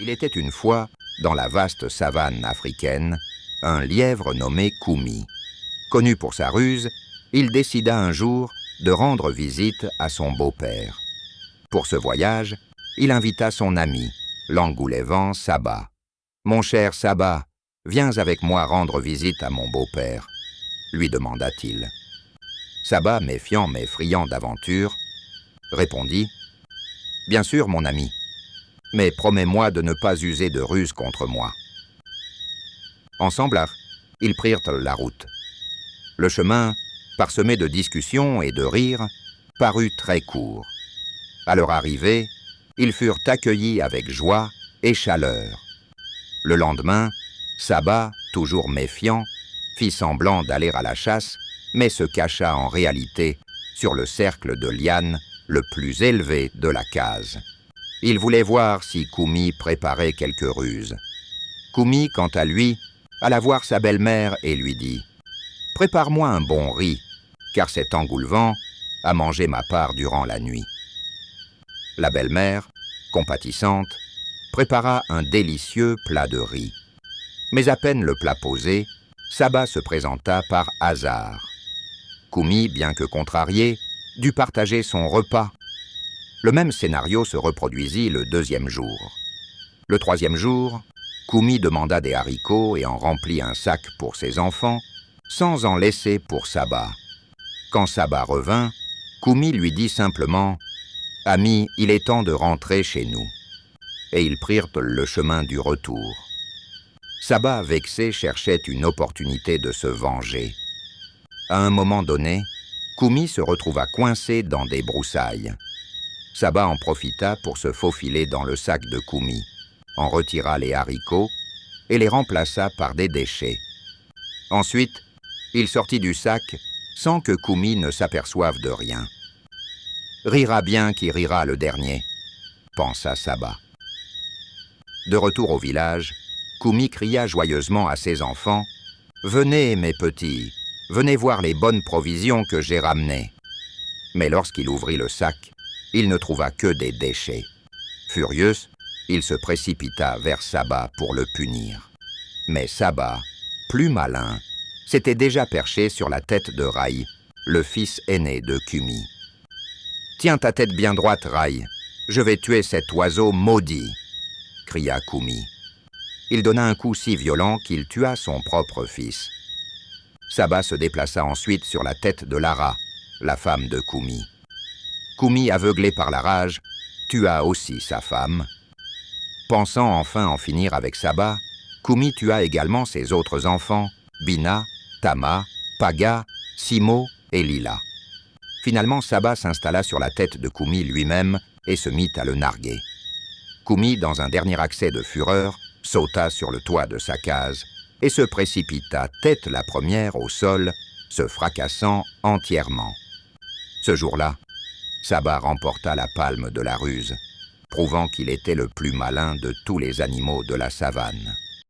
Il était une fois, dans la vaste savane africaine, un lièvre nommé Koumi. Connu pour sa ruse, il décida un jour de rendre visite à son beau-père. Pour ce voyage, il invita son ami, l'Angoulévent Saba. « Mon cher Saba, viens avec moi rendre visite à mon beau-père », lui demanda-t-il. Saba, méfiant mais friand d'aventure, répondit « Bien sûr, mon ami, mais promets-moi de ne pas user de ruse contre moi. » Ensemble, ils prirent la route. Le chemin, parsemé de discussions et de rires, parut très court. À leur arrivée, ils furent accueillis avec joie et chaleur. Le lendemain, Saba, toujours méfiant, fit semblant d'aller à la chasse, mais se cacha en réalité sur le cercle de lianes le plus élevé de la case. Il voulait voir si Koumi préparait quelque ruse. Koumi, quant à lui, alla voir sa belle-mère et lui dit « Prépare-moi un bon riz, car cet engoulevent a mangé ma part durant la nuit. » La belle-mère, compatissante, prépara un délicieux plat de riz. Mais à peine le plat posé, Saba se présenta par hasard. Koumi, bien que contrarié, dut partager son repas. Le même scénario se reproduisit le deuxième jour. Le troisième jour, Koumi demanda des haricots et en remplit un sac pour ses enfants, sans en laisser pour Saba. Quand Saba revint, Koumi lui dit simplement « Ami, il est temps de rentrer chez nous. » Et ils prirent le chemin du retour. Saba, vexé, cherchait une opportunité de se venger. À un moment donné, Koumi se retrouva coincé dans des broussailles. Saba en profita pour se faufiler dans le sac de Koumi, en retira les haricots et les remplaça par des déchets. Ensuite, il sortit du sac sans que Koumi ne s'aperçoive de rien. « Rira bien qui rira le dernier », pensa Saba. De retour au village, Koumi cria joyeusement à ses enfants « Venez, mes petits, venez voir les bonnes provisions que j'ai ramenées. » Mais lorsqu'il ouvrit le sac, il ne trouva que des déchets. Furieux, il se précipita vers Saba pour le punir. Mais Saba, plus malin, s'était déjà perché sur la tête de Rai, le fils aîné de Koumi. « Tiens ta tête bien droite, Rai, je vais tuer cet oiseau maudit !» cria Koumi. Il donna un coup si violent qu'il tua son propre fils. Saba se déplaça ensuite sur la tête de Lara, la femme de Koumi. Koumi, aveuglé par la rage, tua aussi sa femme. Pensant enfin en finir avec Saba, Koumi tua également ses autres enfants, Bina, Tama, Paga, Simo et Lila. Finalement, Saba s'installa sur la tête de Koumi lui-même et se mit à le narguer. Koumi, dans un dernier accès de fureur, sauta sur le toit de sa case et se précipita tête la première au sol, se fracassant entièrement. Ce jour-là, Saba remporta la palme de la ruse, prouvant qu'il était le plus malin de tous les animaux de la savane.